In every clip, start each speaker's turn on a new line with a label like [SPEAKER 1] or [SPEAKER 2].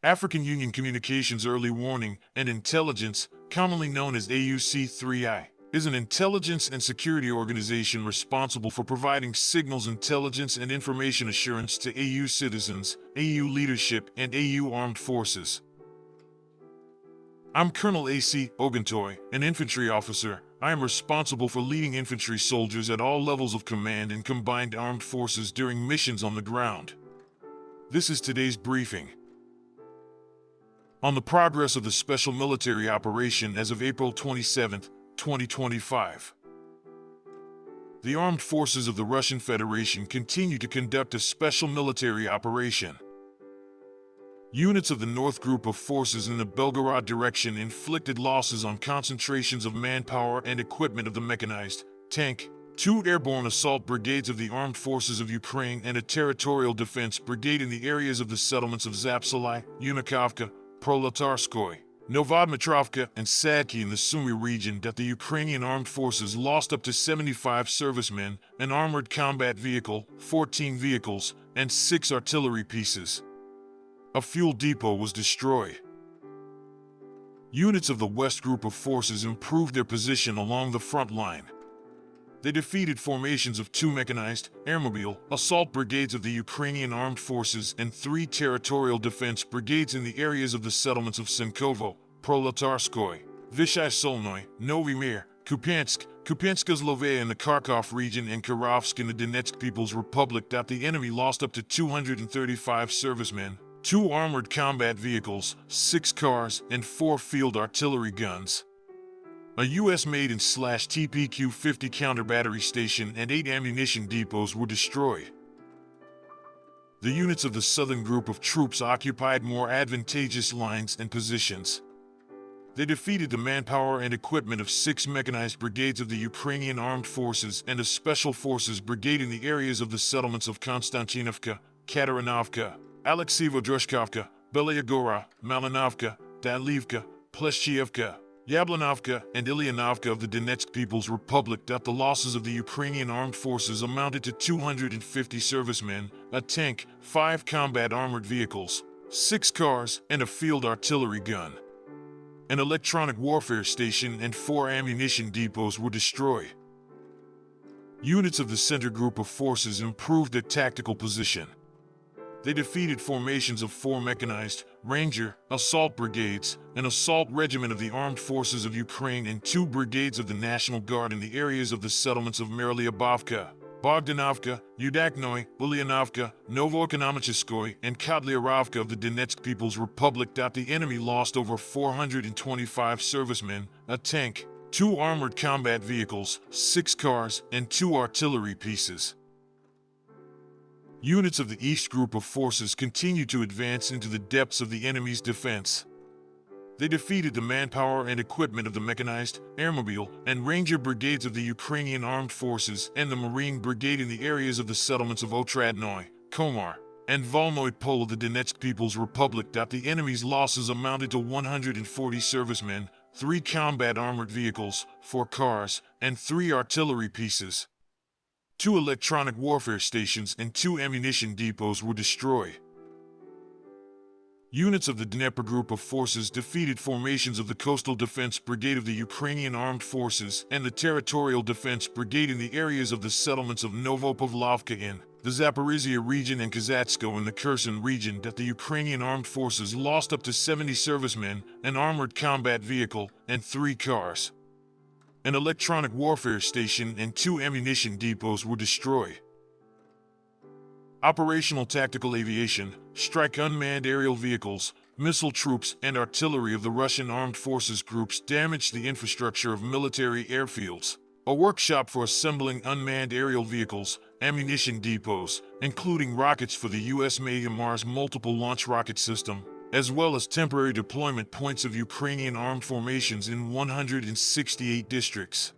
[SPEAKER 1] African Union Communications Early Warning and Intelligence, commonly known as AUC3I, is an intelligence and security organization responsible for providing signals intelligence and information assurance to AU citizens, AU leadership, and AU armed forces. I'm Colonel A.C. Oguntoye, an infantry officer. I am responsible for leading infantry soldiers at all levels of command in combined armed forces during missions on the ground. This is today's briefing. On the progress of the special military operation as of April 27, 2025. The armed forces of the Russian Federation continue to conduct a special military operation. Units of the North Group of Forces in the Belgorod direction inflicted losses on concentrations of manpower and equipment of the mechanized, tank, 2 airborne assault brigades of the Armed Forces of Ukraine and a territorial defense brigade in the areas of the settlements of Zapselye, Yunakovka, Proletarskoye, Novodmitrovka, and Sadki in the Sumy region that the Ukrainian Armed Forces lost up to 75 servicemen, an armored combat vehicle, 14 vehicles, and 6 artillery pieces. A fuel depot was destroyed. Units of the West Group of Forces improved their position along the front line. They defeated formations of 2 mechanized, airmobile, assault brigades of the Ukrainian Armed Forces and 3 territorial defense brigades in the areas of the settlements of Synkovo, Proletarskoye, Vyshye-Solnoy, Novy Mir, Kupiansk, Kupiansk-Zlovaya in the Kharkov region and Kirovsk in the Donetsk People's Republic. The enemy lost up to 235 servicemen, 2 armored combat vehicles, 6 cars, and 4 field artillery guns. A U.S.-made and /TPQ-50 counter-battery station and 8 ammunition depots were destroyed. The units of the Southern Group of Troops occupied more advantageous lines and positions. They defeated the manpower and equipment of 6 mechanized brigades of the Ukrainian Armed Forces and a Special Forces brigade in the areas of the settlements of Konstantinovka, Katarinovka, Alexeyevo-Drushkovka, Belgorod, Malinovka, Dalivka, Pleshchevka, Yablanovka, and Ilyanovka of the Donetsk People's Republic. The losses of the Ukrainian Armed Forces amounted to 250 servicemen, a tank, 5 combat armored vehicles, 6 cars, and a field artillery gun. An electronic warfare station and 4 ammunition depots were destroyed. Units of the Center Group of Forces improved their tactical position. They defeated formations of 4 mechanized, Ranger, assault brigades, an assault regiment of the Armed Forces of Ukraine and 2 brigades of the National Guard in the areas of the settlements of Marylyabovka, Bogdanovka, Udaknoye, Ulyanovka, Novodmitrovka, and Kodlyarovka of the Donetsk People's Republic. The enemy lost over 425 servicemen, a tank, 2 armored combat vehicles, 6 cars, and 2 artillery pieces. Units of the East Group of Forces continued to advance into the depths of the enemy's defense. They defeated the manpower and equipment of the mechanized, airmobile, and Ranger brigades of the Ukrainian Armed Forces and the Marine Brigade in the areas of the settlements of Otradnoye, Komar, and Volnoy Pol of the Donetsk People's Republic. The enemy's losses amounted to 140 servicemen, 3 combat armored vehicles, 4 cars, and 3 artillery pieces. 2 electronic warfare stations and 2 ammunition depots were destroyed. Units of the Dnieper Group of Forces defeated formations of the Coastal Defense Brigade of the Ukrainian Armed Forces and the Territorial Defense Brigade in the areas of the settlements of Novopavlovka in the Zaporizhia region and Kazatsko in the Kherson region. The Ukrainian Armed Forces lost up to 70 servicemen, an armored combat vehicle, and 3 cars. An electronic warfare station and 2 ammunition depots were destroyed. Operational tactical aviation, strike unmanned aerial vehicles, missile troops, and artillery of the Russian Armed Forces groups damaged the infrastructure of military airfields. A workshop for assembling unmanned aerial vehicles, ammunition depots, including rockets for the U.S.-made Mars multiple launch rocket system, as well as temporary deployment points of Ukrainian armed formations in 168 districts.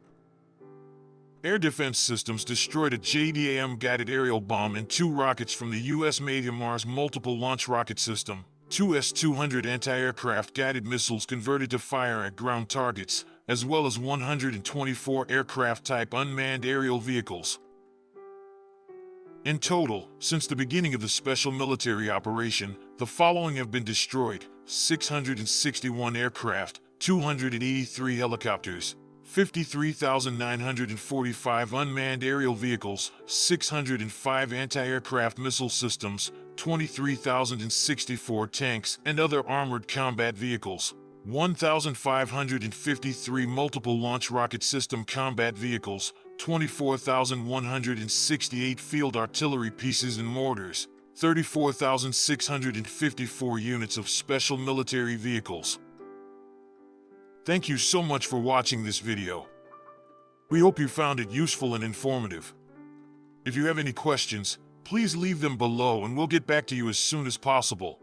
[SPEAKER 1] Air defense systems destroyed a JDAM-guided aerial bomb and 2 rockets from the U.S.-made Mars multiple launch rocket system, 2 S-200 anti-aircraft guided missiles converted to fire at ground targets, as well as 124 aircraft-type unmanned aerial vehicles. In total, since the beginning of the special military operation, the following have been destroyed: 661 aircraft, 283 helicopters, 53,945 unmanned aerial vehicles, 605 anti-aircraft missile systems, 23,064 tanks and other armored combat vehicles, 1,553 multiple launch rocket system combat vehicles, 24,168 field artillery pieces and mortars, 34,654 units of special military vehicles. Thank you so much for watching this video. We hope you found it useful and informative. If you have any questions, please leave them below and we'll get back to you as soon as possible.